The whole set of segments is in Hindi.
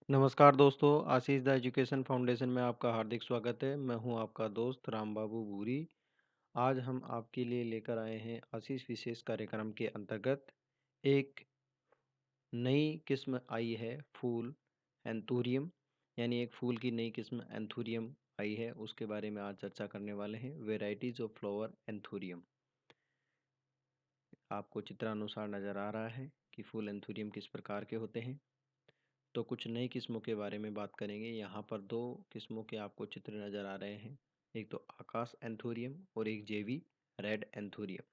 नमस्कार दोस्तों, आशीष द एजुकेशन फाउंडेशन में आपका हार्दिक स्वागत है। मैं हूं आपका दोस्त राम बाबू भूरी। आज हम आपके लिए लेकर आए हैं आशीष विशेष कार्यक्रम के अंतर्गत एक नई किस्म आई है फूल एंथूरियम, यानी एक फूल की नई किस्म एंथूरियम आई है। उसके बारे में आज चर्चा करने वाले हैं। Varieties of flower anthurium. आपको चित्रानुसार नज़र आ रहा है कि फूल एंथूरियम किस प्रकार के होते हैं। तो कुछ नई किस्मों के बारे में बात करेंगे। यहाँ पर दो किस्मों के आपको चित्र नज़र आ रहे हैं। एक तो आकाश एंथूरियम और एक जेवी रेड एंथूरियम।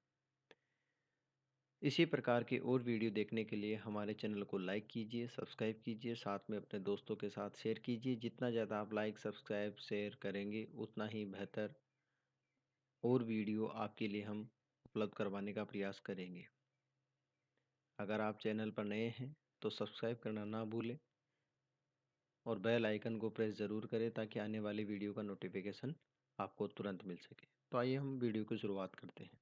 इसी प्रकार के और वीडियो देखने के लिए हमारे चैनल को लाइक कीजिए, सब्सक्राइब कीजिए, साथ में अपने दोस्तों के साथ शेयर कीजिए। जितना ज़्यादा आप लाइक, सब्सक्राइब, शेयर करेंगे उतना ही बेहतर और वीडियो आपके लिए हम उपलब्ध करवाने का प्रयास करेंगे। अगर आप चैनल पर नए हैं तो सब्सक्राइब करना ना भूलें और बेल आइकन को प्रेस ज़रूर करें ताकि आने वाली वीडियो का नोटिफिकेशन आपको तुरंत मिल सके। तो आइए हम वीडियो की शुरुआत करते हैं।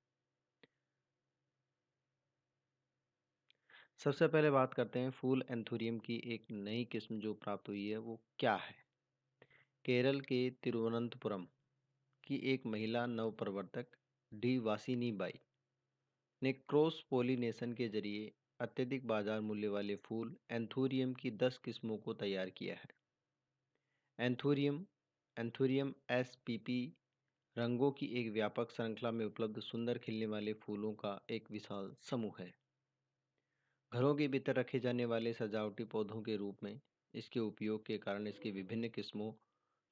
सबसे पहले बात करते हैं फूल एंथूरियम की एक नई किस्म जो प्राप्त हुई है वो क्या है। केरल के तिरुवनंतपुरम की एक महिला नवप्रवर्तक डी वासिनी बाई ने क्रॉस पोलिनेशन के जरिए अत्यधिक बाजार मूल्य वाले फूल एंथूरियम की 10 किस्मों को तैयार किया है। एंथूरियम एंथूरियम एसपीपी रंगों की एक व्यापक श्रृंखला में उपलब्ध सुंदर खिलने वाले फूलों का एक विशाल समूह है। घरों के भीतर रखे जाने वाले सजावटी पौधों के रूप में इसके उपयोग के कारण इसकी विभिन्न किस्मों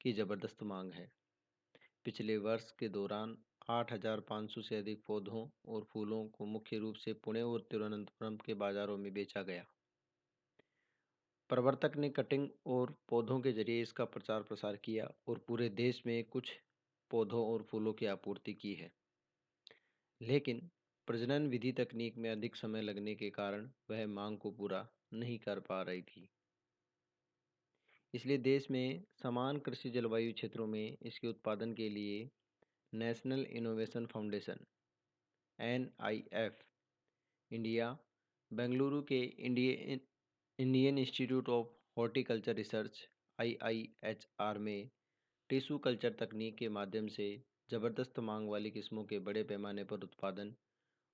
की जबरदस्त मांग है। पिछले वर्ष के दौरान 8,500 से अधिक पौधों और फूलों को मुख्य रूप से पुणे और तिरुवनंतपुरम के बाजारों में बेचा गया। प्रवर्तक ने कटिंग और पौधों के जरिए इसका प्रचार प्रसार किया और पूरे देश में कुछ पौधों और फूलों की आपूर्ति की है। लेकिन प्रजनन विधि तकनीक में अधिक समय लगने के कारण वह मांग को पूरा नहीं कर पा रही थी। इसलिए देश में समान कृषि जलवायु क्षेत्रों में इसके उत्पादन के लिए national innovation foundation NIF India, Bengaluru के Indian institute of horticulture research IIHR में टिश्यू कल्चर तकनीक के माध्यम से जबरदस्त मांग वाली किस्मों के बड़े पैमाने पर उत्पादन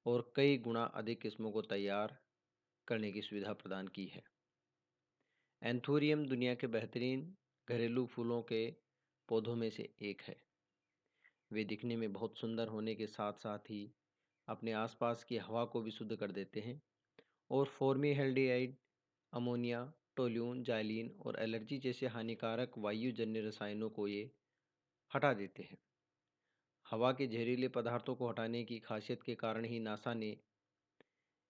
और कई गुना अधिक किस्मों को तैयार करने की सुविधा प्रदान की है। एंथूरियम दुनिया के बेहतरीन घरेलू फूलों के पौधों में से एक है। वे दिखने में बहुत सुंदर होने के साथ साथ ही अपने आसपास की हवा को भी शुद्ध कर देते हैं और फॉर्मेल्डिहाइड, अमोनिया, टोल्यून, जाइलीन और एलर्जी जैसे हानिकारक वायुजन्य रसायनों को ये हटा देते हैं। हवा के जहरीले पदार्थों को हटाने की खासियत के कारण ही नासा ने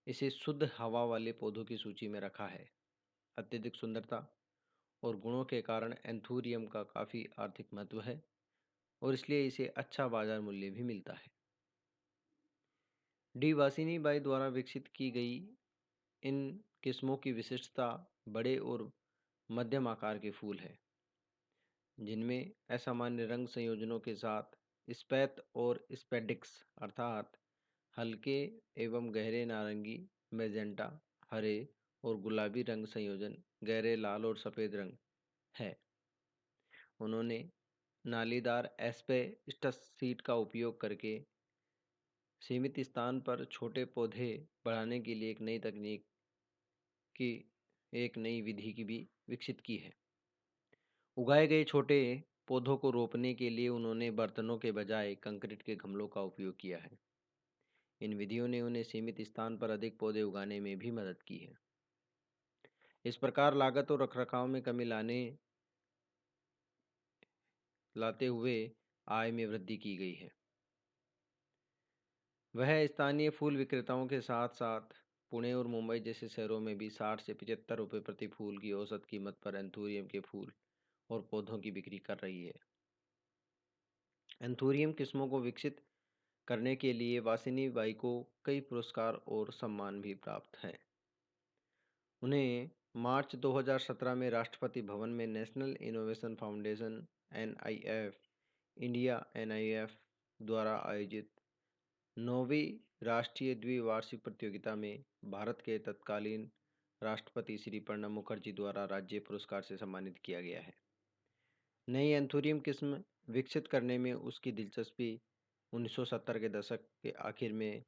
इसे शुद्ध हवा वाले पौधों की सूची में रखा है। अत्यधिक सुंदरता और गुणों के कारण एंथूरियम का काफ़ी आर्थिक महत्व है और इसलिए इसे अच्छा बाजार मूल्य भी मिलता है। डी वासिनी बाई द्वारा विकसित की गई इन किस्मों की विशिष्टता बड़े और मध्यम आकार के फूल है, जिनमें असामान्य रंग संयोजनों के साथ स्पैथ और स्पेडिक्स अर्थात हल्के एवं गहरे नारंगी, मैजेंटा, हरे और गुलाबी रंग संयोजन, गहरे लाल और सफ़ेद रंग है। उन्होंने नालीदार एस्पेस्टस सीड का उपयोग करके सीमित स्थान पर छोटे पौधे बढ़ाने के लिए की एक नई विधि की भी विकसित की है। उगाए गए छोटे पौधों को रोपने के लिए उन्होंने बर्तनों के बजाय कंक्रीट के गमलों का उपयोग किया है। इन विधियों ने उन्हें सीमित स्थान पर अधिक पौधे उगाने में भी मदद की है। इस प्रकार लागत और रखरखाव में कमी लाते हुए आय में वृद्धि की गई है। वह स्थानीय फूल विक्रेताओं के साथ साथ पुणे और मुंबई जैसे शहरों में भी 60 से 75 रुपये प्रति फूल की औसत कीमत पर एंथूरियम के फूल और पौधों की बिक्री कर रही है। एंथूरियम किस्मों को विकसित करने के लिए वासिनी बाई को कई पुरस्कार और सम्मान भी प्राप्त हैं। उन्हें मार्च 2017 में राष्ट्रपति भवन में national innovation foundation NIF India NIF द्वारा आयोजित 9वीं राष्ट्रीय द्विवार्षिक प्रतियोगिता में भारत के तत्कालीन राष्ट्रपति श्री प्रणब मुखर्जी द्वारा राज्य पुरस्कार से सम्मानित किया गया है। नई एंथोरियम किस्म विकसित करने में उसकी दिलचस्पी 1970 के दशक के आखिर में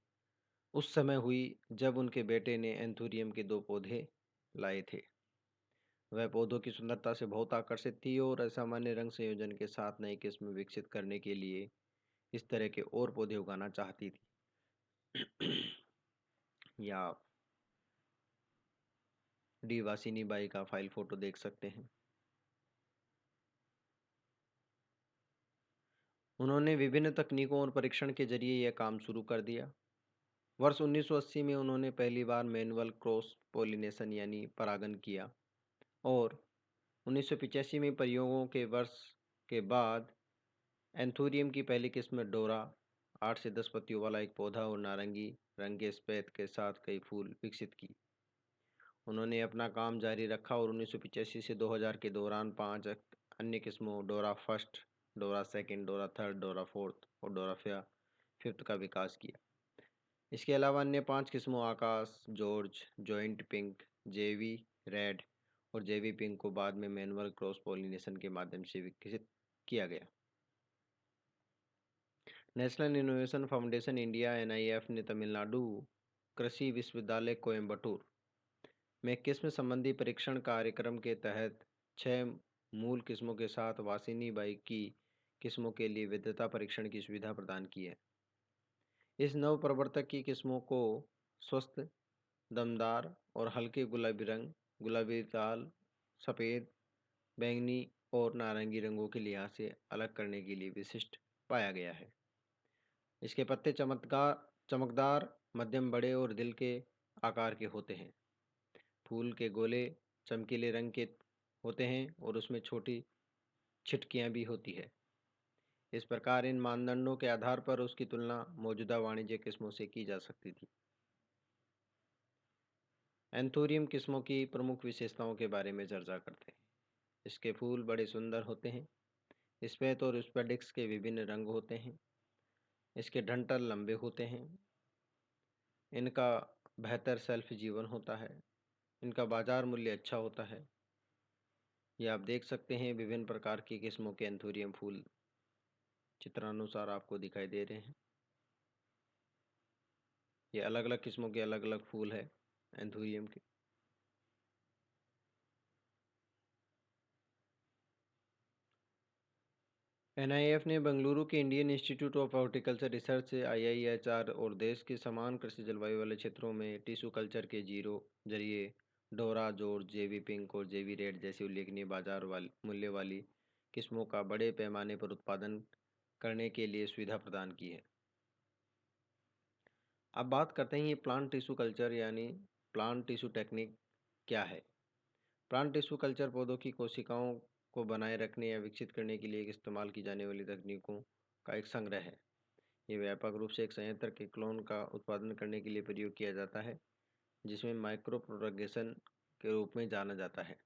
उस समय हुई जब उनके बेटे ने एंथोरियम के 2 पौधे लाए थे। वह पौधों की सुंदरता से बहुत आकर्षित थी और असामान्य रंग संयोजन के साथ नई किस्म विकसित करने के लिए इस तरह के और पौधे उगाना चाहती थी। या डी वासिनी बाई का फाइल फोटो देख सकते हैं। उन्होंने विभिन्न तकनीकों और परीक्षण के जरिए यह काम शुरू कर दिया। वर्ष 1980 में उन्होंने पहली बार मैनुअल क्रॉस पोलिनेशन यानी परागन किया और 1985 में प्रयोगों के वर्ष के बाद एंथोरियम की पहली किस्म डोरा 8 से 10 पत्तियों वाला एक पौधा और नारंगी रंग के स्पैथ के साथ कई फूल विकसित की। उन्होंने अपना काम जारी रखा और 1985 से 2000 के दौरान 5 अन्य किस्मों डोरा फर्स्ट, डोरा सेकंड, डोरा थर्ड, डोरा फोर्थ और डोरा फिफ्थ का विकास किया। इसके अलावा अन्य 5 किस्मों आकाश, जॉर्ज, जॉइंट पिंक, जेवी रेड और जेवी पिंक को बाद में मैनुअल क्रॉस पोलिनेशन के माध्यम से विकसित किया गया। National innovation foundation India (NIF) ने तमिलनाडु कृषि विश्वविद्यालय कोयम्बटूर में किस्म संबंधी परीक्षण कार्यक्रम के तहत 6 मूल किस्मों के साथ वासिनी बाई की किस्मों के लिए वैधता परीक्षण की सुविधा प्रदान की है। इस नव प्रवर्तक की किस्मों को स्वस्थ, दमदार और हल्के गुलाबी रंग, गुलाबी, लाल, सफ़ेद, बैंगनी और नारंगी रंगों के लिहाज से अलग करने के लिए विशिष्ट पाया गया है। इसके पत्ते चमकदार, मध्यम बड़े और दिल के आकार के होते हैं। फूल के गोले चमकीले रंग के होते हैं और उसमें छोटी छिटकियां भी होती है। इस प्रकार इन मानदंडों के आधार पर उसकी तुलना मौजूदा वाणिज्यिक किस्मों से की जा सकती थी। एंथोरियम किस्मों की प्रमुख विशेषताओं के बारे में चर्चा करते हैं। इसके फूल बड़े सुंदर होते हैं। श्वेत और स्पेडिक्स के विभिन्न रंग होते हैं। इसके डंठल लंबे होते हैं। इनका बेहतर सेल्फ जीवन होता है। इनका बाजार मूल्य अच्छा होता है। ये आप देख सकते हैं विभिन्न प्रकार की किस्मों के एंथोरियम फूल चित्रानुसार आपको दिखाई दे रहे हैं। ये अलग अलग किस्मों के अलग अलग फूल है एंथोरियम के। NIF ने बेंगलुरु के Indian institute of horticulture research से IIHR और देश के समान कृषि जलवायु वाले क्षेत्रों में टिश्यू कल्चर के जरिए डोरा, जॉर्ज, जेवी पिंक और जेवी रेड जैसी उल्लेखनीय बाजार मूल्य वाली किस्मों का बड़े पैमाने पर उत्पादन करने के लिए सुविधा प्रदान की है। अब बात करते हैं ये प्लांट टिश्यू कल्चर यानी प्लांट टिश्यू टेक्निक क्या है। प्लांट टिश्यू कल्चर पौधों की कोशिकाओं को बनाए रखने या विकसित करने के लिए इस्तेमाल की जाने वाली तकनीकों का एक संग्रह है। ये व्यापक रूप से एक संयंत्र के क्लोन का उत्पादन करने के लिए प्रयोग किया जाता है, जिसमें माइक्रो प्रोपगेशन के रूप में जाना जाता है।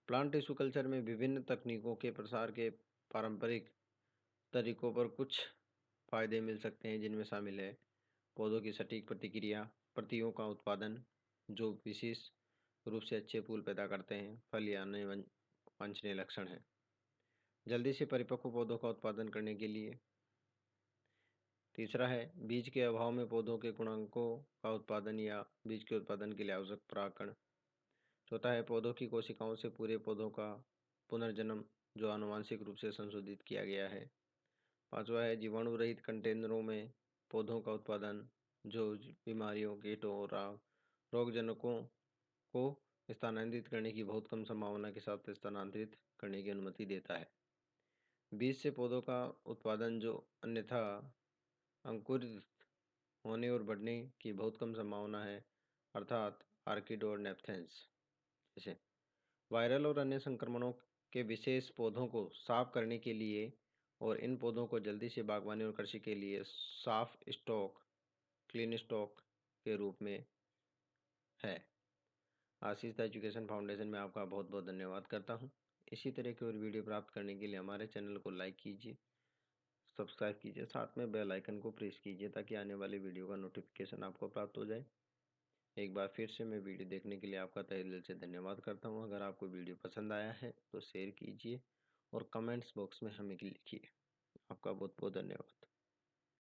प्लांट टिश्यू कल्चर में विभिन्न तकनीकों के प्रसार के पारंपरिक तरीकों पर कुछ फायदे मिल सकते हैं, जिनमें शामिल है पौधों की सटीक प्रतियों का उत्पादन, जो विशेष रूप से अच्छे फूल पैदा करते हैं। फल या अन्य वांछनीय लक्षण है। जल्दी से परिपक्व पौधों का उत्पादन करने के लिए। तीसरा है बीज के अभाव में पौधों के गुणांकों का उत्पादन या बीज के उत्पादन के लिए आवश्यक परागण। चौथा है पौधों की कोशिकाओं से पूरे पौधों का पुनर्जन्म, जो आनुवांशिक रूप से संशोधित किया गया है। पांचवा है जीवाणु रहित कंटेनरों में पौधों का उत्पादन, जो बीमारियों, कीटों और रोगजनकों को स्थानांतरित करने की बहुत कम संभावना के साथ स्थानांतरित करने की अनुमति देता है। बीज से पौधों का उत्पादन, जो अन्यथा अंकुरित होने और बढ़ने की बहुत कम संभावना है, अर्थात आर्किड और नेपथेंस जैसे वायरल और अन्य संक्रमणों के विशेष पौधों को साफ करने के लिए और इन पौधों को जल्दी से बागवानी और कृषि के लिए साफ स्टॉक, क्लीन स्टॉक के रूप में है। आशीष द एजुकेशन फाउंडेशन में आपका बहुत बहुत धन्यवाद करता हूँ। इसी तरह की और वीडियो प्राप्त करने के लिए हमारे चैनल को लाइक कीजिए, सब्सक्राइब कीजिए, साथ में बेल आइकन को प्रेस कीजिए ताकि आने वाले वीडियो का नोटिफिकेशन आपको प्राप्त हो जाए। एक बार फिर से मैं वीडियो देखने के लिए आपका तहे दिल से धन्यवाद करता हूँ। अगर आपको वीडियो पसंद आया है तो शेयर कीजिए और कमेंट्स बॉक्स में हमें लिखिए। आपका बहुत बहुत धन्यवाद।